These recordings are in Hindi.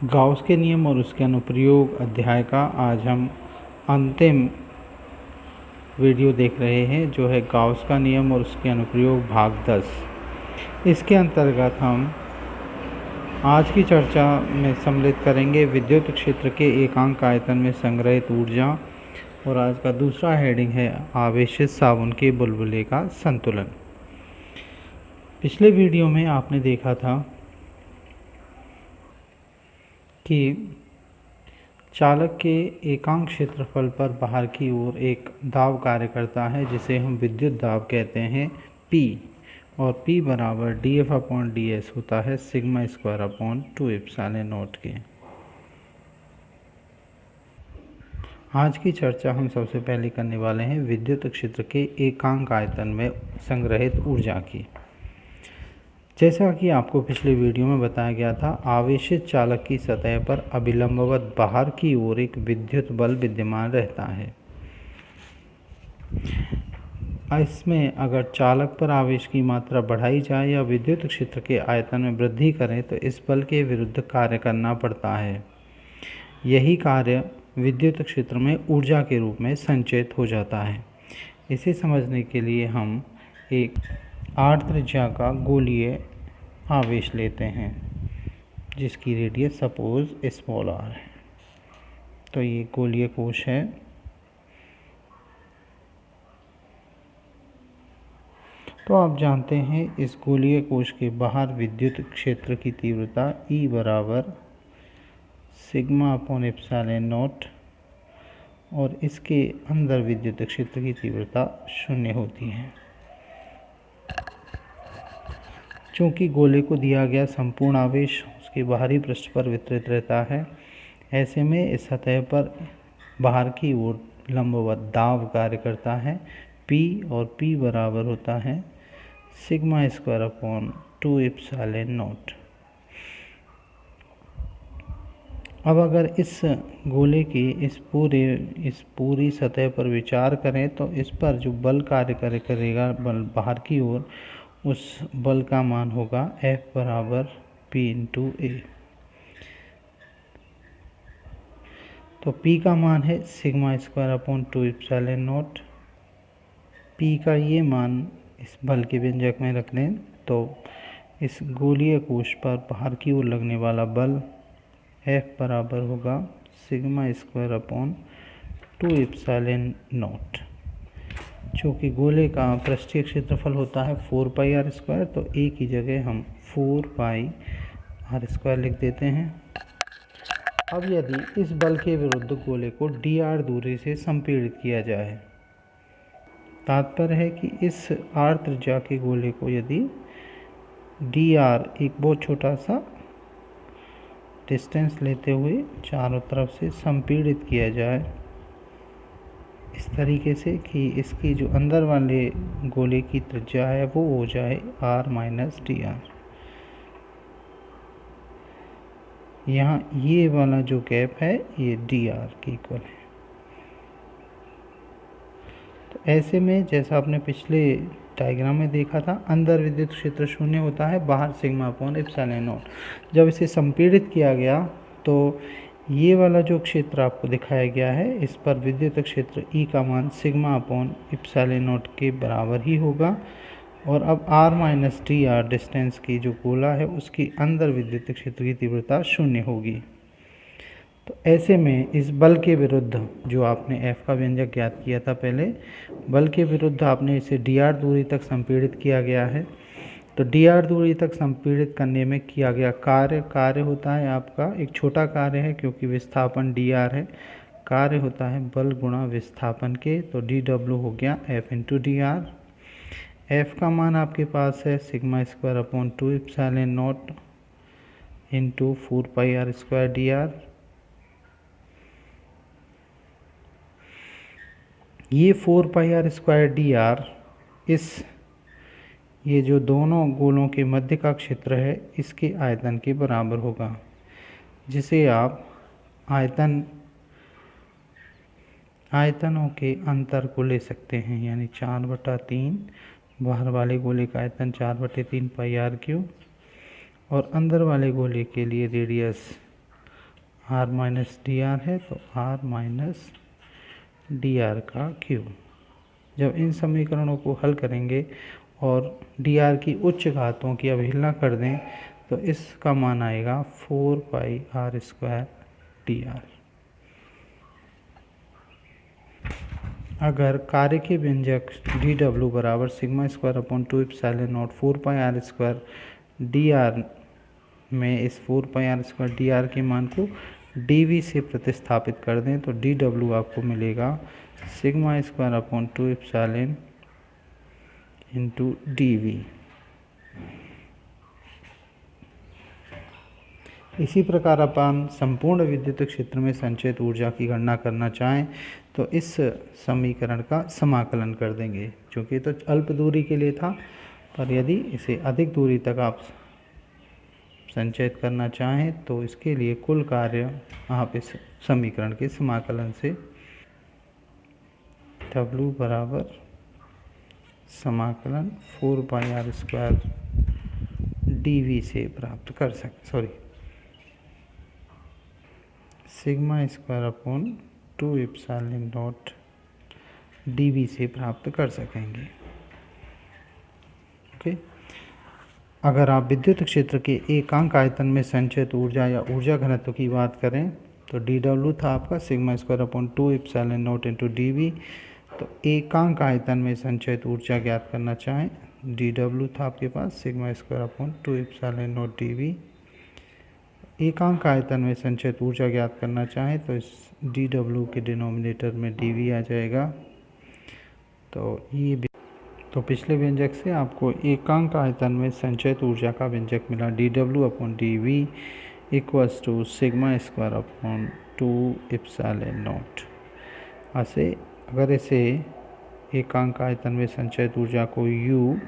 गाउस के नियम और उसके अनुप्रयोग अध्याय का आज हम अंतिम वीडियो देख रहे हैं, जो है गाउस का नियम और उसके अनुप्रयोग भाग 10। इसके अंतर्गत हम आज की चर्चा में सम्मिलित करेंगे विद्युत क्षेत्र के एकांक आयतन में संग्रहित ऊर्जा, और आज का दूसरा हेडिंग है आवेशित साबुन के बुलबुले का संतुलन। पिछले वीडियो में आपने देखा था कि चालक के एकांक क्षेत्रफल पर बाहर की ओर एक दाब कार्य करता है, जिसे हम विद्युत दाब कहते हैं P, और P बराबर dF/ds होता है sigma square upon 2 epsilon not के। आज की चर्चा हम सबसे पहले करने वाले हैं विद्युत क्षेत्र के एकांक आयतन में संग्रहित ऊर्जा की। जैसा कि आपको पिछले वीडियो में बताया गया था, आवेशित चालक की सतह पर अभिलंबवत बाहर की ओर एक विद्युत बल विद्यमान रहता है। इसमें अगर चालक पर आवेश की मात्रा बढ़ाई जाए या विद्युत क्षेत्र के आयतन में वृद्धि करें तो इस बल के विरुद्ध कार्य करना पड़ता है। यही कार्य विद्युत क्षेत्र में ऊर्जा के रूप में संचयित हो जाता है। इसे समझने के लिए हम एक r त्रिज्या का गोलीय आवेश लेते हैं, जिसकी रेडियस सपोज स्मॉल r है। तो ये गोलीय कोश है। तो आप जानते हैं इस गोलीय कोश के बाहर विद्युत क्षेत्र की तीव्रता E बराबर सिग्मा अपॉन एप्सिलॉन नॉट, और इसके अंदर विद्युत क्षेत्र की तीव्रता 0 होती है। चूँकि गोले को दिया गया संपूर्ण आवेश उसके बाहरी पृष्ठ पर वितरित रहता है, ऐसे में इस सतह पर बाहर की ओर लंबवत दाब कार्य करता है P, और P बराबर होता है sigma square upon 2 epsilon naught. अब अगर इस गोले की इस पूरी सतह पर विचार करें तो इस पर जो बल कार्य करेगा बल बाहर की ओर, उस बल का मान होगा F बराबर P इंटू A। तो P का मान है sigma square upon 2 epsilon not. P का ये मान इस बल के व्यंजक में रख लें तो इस गोलीय कोश पर बाहर की ओर लगने वाला बल F बराबर होगा sigma square upon 2 epsilon not. चूँकि गोले का पृष्ठीय क्षेत्रफल होता है 4 पाई r स्क्वायर, तो A की जगह हम 4 पाई r स्क्वायर लिख देते हैं। अब यदि इस बल के विरुद्ध गोले को dr दूरी से संपीड़ित किया जाए, तात्पर्य है कि इस r त्रिज्या के गोले को यदि dr एक बहुत छोटा सा डिस्टेंस लेते हुए चारों तरफ से संपीड़ित किया जाए, इस तरीके से कि इसकी जो अंदर वाले गोले की त्रिज्या है वो हो जाए r माइनस डी आर। यहाँ ये वाला जो गैप है ये डी आर के इक्वल है। तो ऐसे में जैसा आपने पिछले डायग्राम में देखा था, अंदर विद्युत क्षेत्र 0 होता है, बाहर सिग्मा अपॉन एप्सिलॉन नॉट। जब इसे संपीड़ित किया गया तो ये वाला जो क्षेत्र आपको दिखाया गया है, इस पर विद्युत क्षेत्र E का मान सिग्मा अपॉन एप्सिलॉन नॉट के बराबर ही होगा, और अब r minus d are distance की जो गोला है उसकी अंदर विद्युत क्षेत्र की तीव्रता 0 होगी। तो ऐसे में इस बल के विरुद्ध जो आपने F का व्यंजक ज्ञात किया था पहले, बल के विरुद्ध आपने इसे dr दूरी तक संपीड़ित किया गया है। तो dr दूरी तक संपीड़ित करने में किया गया कार्य होता है आपका, एक छोटा कार्य है क्योंकि विस्थापन dr है, कार्य होता है बल गुणा विस्थापन के। तो dw हो गया F into D R. F का मान आपके पास है sigma square upon 2 epsilon naught into 4 pi r square d are. ये 4 पाई r स्क्वायर डी आर ये जो दोनों गोलों के मध्य का क्षेत्र है इसके आयतन के बराबर होगा, जिसे आप आयतनों के अंतर को ले सकते हैं, यानी 4/3 बाहर वाले गोले का आयतन 4/3 पाई r क्यूब, और अंदर वाले गोले के लिए radius r minus d r है तो आर माइनस डी आर का क्यूब। जब इन समीकरणों को हल करेंगे और डी आर की उच्च घातों की अवहेलना कर दें तो इसका मान आएगा 4 pi r square d r. अगर कार्य के व्यंजक डी डब्ल्यू बराबर sigma square upon 2 epsilon naught 4 pi r square d r में इस 4 pi r square d r के मान को डी वी से प्रतिस्थापित कर दें तो डी डब्ल्यू आपको मिलेगा sigma square upon 2 epsilon into d v. इसी प्रकार अपन संपूर्ण विद्युत क्षेत्र में संचित ऊर्जा की गणना करना चाहें तो इस समीकरण का समाकलन कर देंगे, क्योंकि तो अल्प दूरी के लिए था, पर यदि इसे अधिक दूरी तक आप संचयित करना चाहें तो इसके लिए कुल कार्य आप इस समीकरण के समाकलन से W बराबर समाकलन 4 pi r square d v से प्राप्त कर sigma square upon 2 epsilon not D v से प्राप्त कर सकेंगे। ओके। अगर आप विद्युत क्षेत्र के एकांक आयतन में संचित ऊर्जा या ऊर्जा घनत्व की बात करें तो डी डब्ल्यू था आपका sigma square upon 2 epsilon naught into d v. तो एकांक आयतन में संचित ऊर्जा ज्ञात करना चाहें, डी डब्ल्यू था आपके पास sigma square upon 2 epsilon not D V. एकांक आयतन में संचित ऊर्जा ज्ञात करना चाहें तो इस डी डब्ल्यू के डिनोमिनेटर में डी वी आ जाएगा। तो पिछले व्यंजक से आपको एकांक आयतन में संचित ऊर्जा का व्यंजक मिला डी डब्ल्यू upon d v equals to sigma square upon 2 epsilon naught. ऐसे अगर इसे एकांक आयतन में संचित ऊर्जा को U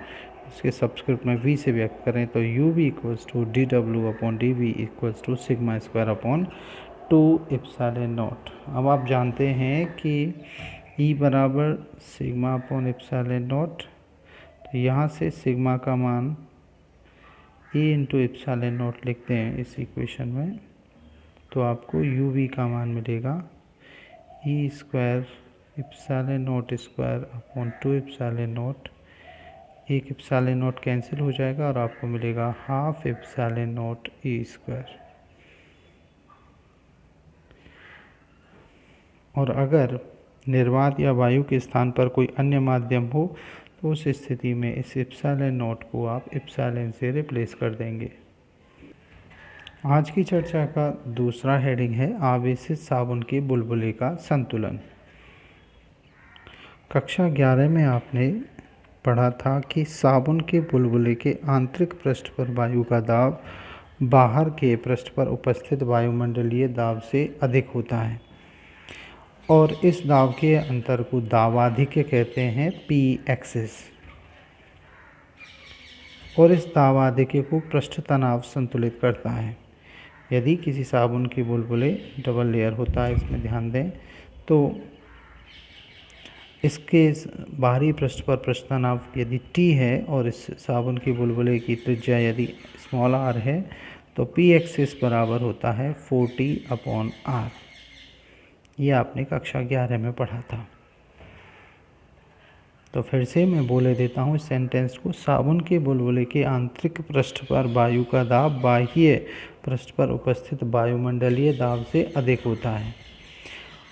इसके सबस्क्रिप्ट में V से व्यक्त करें तो U V equals to d डब्ल्यू upon d v equals to sigma square upon 2 epsilon naught. अब आप जानते हैं कि E बराबर सिग्मा अपॉन एप्सिलॉन नॉट, तो यहाँ से सिग्मा का मान A इंटू एप्सिलॉन नॉट लिखते हैं इस इक्वेशन में, तो आपको U V का मान मिलेगा E square epsilon not square upon 2 epsilon not. एक एप्सिलॉन नॉट कैंसिल हो जाएगा और आपको मिलेगा half epsilon nought E square. और अगर निर्वात या वायु के स्थान पर कोई अन्य माध्यम हो तो उस स्थिति में इस एप्सिलॉन नॉट को आप एप्सिलॉन से रिप्लेस कर देंगे। आज की चर्चा का दूसरा हेडिंग है आवेशित साबुन के बुलबुले का संतुलन। कक्षा 11 में आपने पढ़ा था कि साबुन के बुलबुले के आंतरिक पृष्ठ पर वायु का दाब बाहर के पृष्ठ पर उपस्थित वायुमंडलीय दाब से अधिक होता है और इस दाब के अंतर को दाबाधिक्य कहते हैं P एक्सिस। और इस दाबाधिक्य को पृष्ठ तनाव संतुलित करता है। यदि किसी साबुन के बुलबुले डबल लेयर होता है, इसमें ध्यान दें, तो इसके बाहरी पृष्ठ पर पृष्ठ तनाव यदि T है और इस साबुन के बुलबुले की त्रिज्या यदि स्मॉल r है तो P एक्सिस बराबर होता है 4T अपॉन R। ये आपने कक्षा 11 में पढ़ा था। तो फिर से मैं बोले देता हूँ इस सेंटेंस को। साबुन के बुलबुले के आंतरिक पृष्ठ पर वायु का दाब बाह्य पृष्ठ पर उपस्थित वायुमंडलीय दाब से अधिक होता है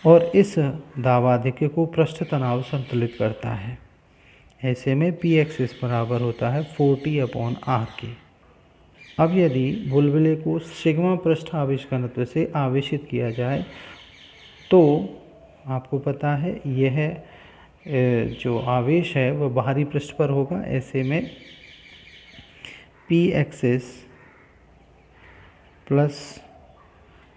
और इस दाबाधिक्य को पृष्ठ तनाव संतुलित करता है। ऐसे में P एक्सिस बराबर होता है 4T अपॉन R के। अब यदि बुलबुले को सिग्मा पृष्ठ आवेश घनत्व से आवेशित किया जाए तो आपको पता है यह जो आवेश है वह बाहरी पृष्ठ पर होगा। ऐसे में P axis plus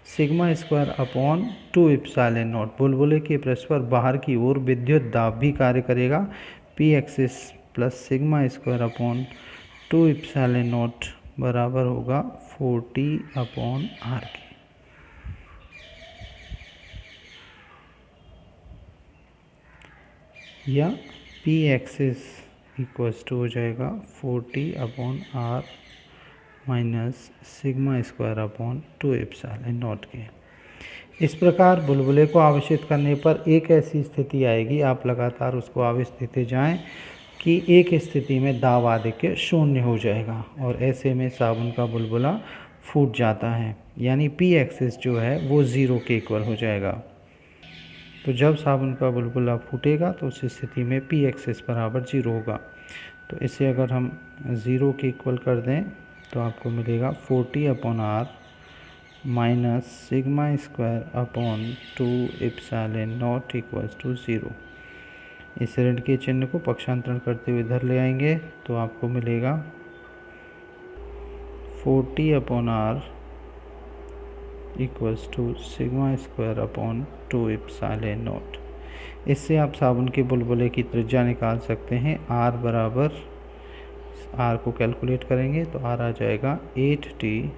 sigma square upon 2 epsilon not बुलबुले के पृष्ठ पर बाहर की ओर विद्युत दाब भी कार्य करेगा। P axis plus sigma square upon 2 epsilon not बराबर होगा 4T अपॉन R के। या P एक्सिस इक्वल्स टू हो जाएगा 4T upon R minus sigma square upon 2 epsilon not के। इस प्रकार बुलबुले को आवेशित करने पर एक ऐसी स्थिति आएगी, आप लगातार उसको आवेश देते जाएं कि एक स्थिति में दाब आधिक्य शून्य हो जाएगा और ऐसे में साबुन का बुलबुला फूट जाता है, यानी पी एक्सिस जो है वो 0 के इक्वल हो जाएगा। तो जब साबुन का बुलबुला फूटेगा तो उस स्थिति में पी एक्सिस बराबर 0 होगा। तो इसे अगर हम 0 के इक्वल कर दें तो आपको मिलेगा 40/R minus sigma square upon 2 epsilon naught equals to 0। इस ऋण के चिन्ह को पक्षांतरण करते हुए इधर ले आएंगे तो आपको मिलेगा 40/R equals to sigma square upon 2 epsilon naught. इससे आप साबुन के बुलबुले की त्रिज्या निकाल सकते हैं। R बराबर, R को कैलकुलेट करेंगे तो R आ जाएगा 8T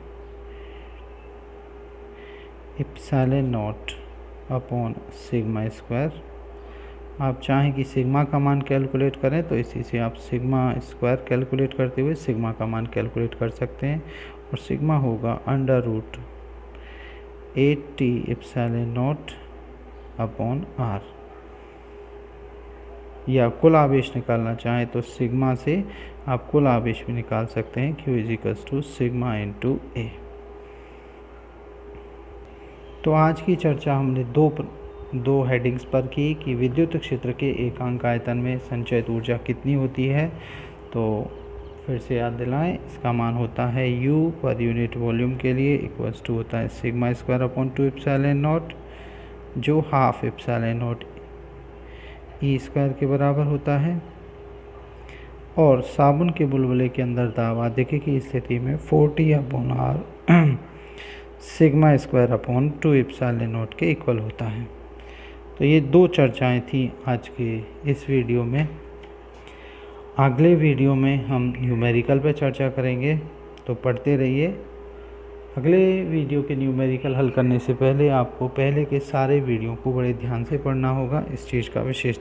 epsilon not upon sigma square. आप चाहें कि सिग्मा का मान कैलकुलेट करें तो इसी से आप सिग्मा स्क्वायर कैलकुलेट करते हुए सिग्मा का मान कैलकुलेट कर सकते हैं और सिग्मा होगा √8T epsilon not upon R। या कुल आवेश निकालना चाहें तो सिग्मा से आप कुल आवेश भी निकाल सकते हैं, Q equals to sigma into A। तो आज की चर्चा हमने दो हेडिंग्स पर की कि विद्युत क्षेत्र के एकांक आयतन में संचयित ऊर्जा कितनी होती है। तो फिर से याद दिलाएं, इसका मान होता है U पर यूनिट वॉल्यूम के लिए इक्वल्स टू होता है sigma square upon 2 epsilon nought, जो half epsilon nought E square के बराबर होता है। और साबुन के बुलबुले के अंदर दाब आधिक्य की स्थिति में 40/R sigma square upon 2 epsilon not के इक्वल होता है। तो ये दो चर्चाएं थी आज के इस वीडियो में। अगले वीडियो में हम न्यूमेरिकल पे चर्चा करेंगे, तो पढ़ते रहिए। अगले वीडियो के न्यूमेरिकल हल करने से पहले आपको पहले के सारे वीडियो को बड़े ध्यान से पढ़ना होगा, इस चीज़ का विशेष